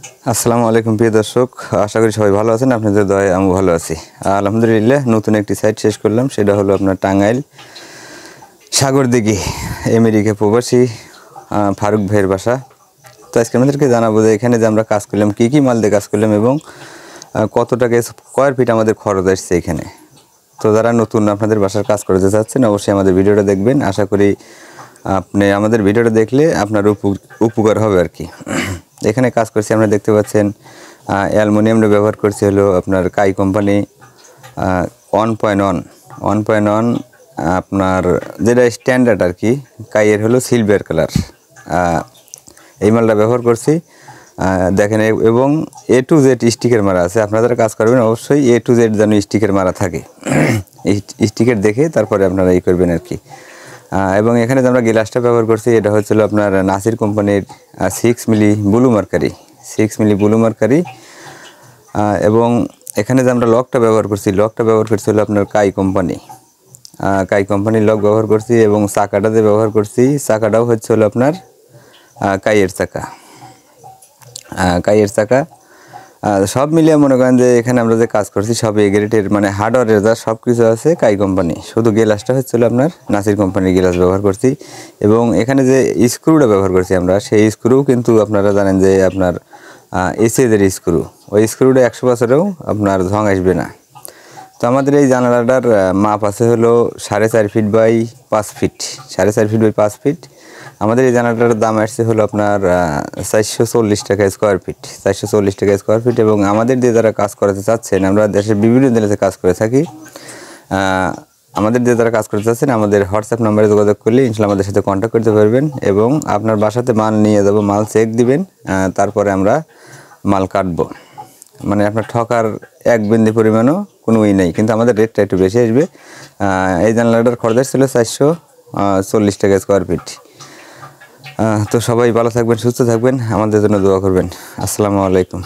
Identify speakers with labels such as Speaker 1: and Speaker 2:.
Speaker 1: আসসালামু আলাইকুম প্রিয় দর্শক, আশা করি সবাই ভালো আছেন। আপনাদের দয়ায় আমি ভালো আছি আলহামদুলিল্লাহ। নতুন একটি সাইট শেষ করলাম, সেটা হলো আপনার টাঙ্গাইল সাগরদিঘি, আমেরিকা প্রবাসী ফারুক ভাইয়ের বাসা। তো আজকে আমাদেরকে জানাবো যে এখানে যে আমরা কাজ করলাম, কী কী মাল দিয়ে কাজ করলাম এবং কত টাকা স্কোয়ার ফিট আমাদের খরচ আসছে এখানে। তো যারা নতুন আপনাদের বাসার কাজ করতে চাচ্ছেন অবশ্যই আমাদের ভিডিওটা দেখবেন। আশা করি আপনি আমাদের ভিডিওটা দেখলে আপনার উপকার হবে আর কি। এখানে কাজ করছি আমরা দেখতে পাচ্ছেন, অ্যালুমিনিয়ামটা ব্যবহার করছি হলো আপনার কাই কোম্পানি 1.1 আপনার যেটা স্ট্যান্ডার্ড আর কি, কাইয়ের হলো সিলভার কালার এই মালটা ব্যবহার করছি। দেখেন, এবং A to Z স্টিকের মারা আছে। আপনারা যারা কাজ করবেন অবশ্যই A to Z যেন স্টিকের মারা থাকে, স্টিকের দেখে তারপরে আপনারা এই করবেন আর কি। এবং এখানে যে আমরা গ্লাসটা ব্যবহার করছি এটা হচ্ছিল আপনার নাসির কোম্পানির 6 মিলি ব্লু মার্কারি। এবং এখানে যে আমরা লকটা ব্যবহার করছি হলো আপনার কাই কোম্পানির লক ব্যবহার করছি। এবং চাকাটা যে ব্যবহার করছি, চাকাটাও হচ্ছে হলো আপনার কাইয়ের চাকা। সব মিলিয়ে মনে করেন যে এখানে আমরা যে কাজ করছি সব এ গ্রেডের, মানে হার্ডওয়্যারের যা সব কিছু আছে কাই কোম্পানি। শুধু গ্লাসটা হচ্ছিল আপনার নাসির কোম্পানির গ্লাস ব্যবহার করছি। এবং এখানে যে স্ক্রুটা ব্যবহার করছি আমরা, সেই স্ক্রু কিন্তু আপনারা জানেন যে আপনার এসএদের স্ক্রু, ওই স্ক্রুটা 100 বছরেও আপনার ঝং আসবে না। তো আমাদের এই জানালাটার মাপ আছে হলো 4.5 feet by 5 feet, 4.5 feet by 5 feet. আমাদের এই জানালাটার দাম আসছে হলো আপনার 440 টাকা স্কোয়ার ফিট। এবং আমাদের দিয়ে যারা কাজ করাতে চাচ্ছেন, আমরা দেশের বিভিন্ন জেলাতে কাজ করে থাকি, আমাদের দিয়ে যারা কাজ করতে চাচ্ছেন আমাদের হোয়াটসঅ্যাপ নাম্বারে যোগাযোগ করলে ইনশাআল্লাহ আমাদের সাথে কন্ট্যাক্ট করতে পারবেন। এবং আপনার বাসাতে মাল নিয়ে যাব, মাল চেক দিবেন, তারপরে আমরা মাল কাটবো। মানে আপনার ঠকার এক বিন্দু পরিমাণও কোনো নেই, কিন্তু আমাদের রেটটা একটু বেশি আসবে। এই জানলাটার খরচ ছিল 440 টাকা স্কোয়ার ফিট। তো সবাই ভালো থাকবেন, সুস্থ থাকবেন, আমাদের জন্য দোয়া করবেন। আসসালামু আলাইকুম।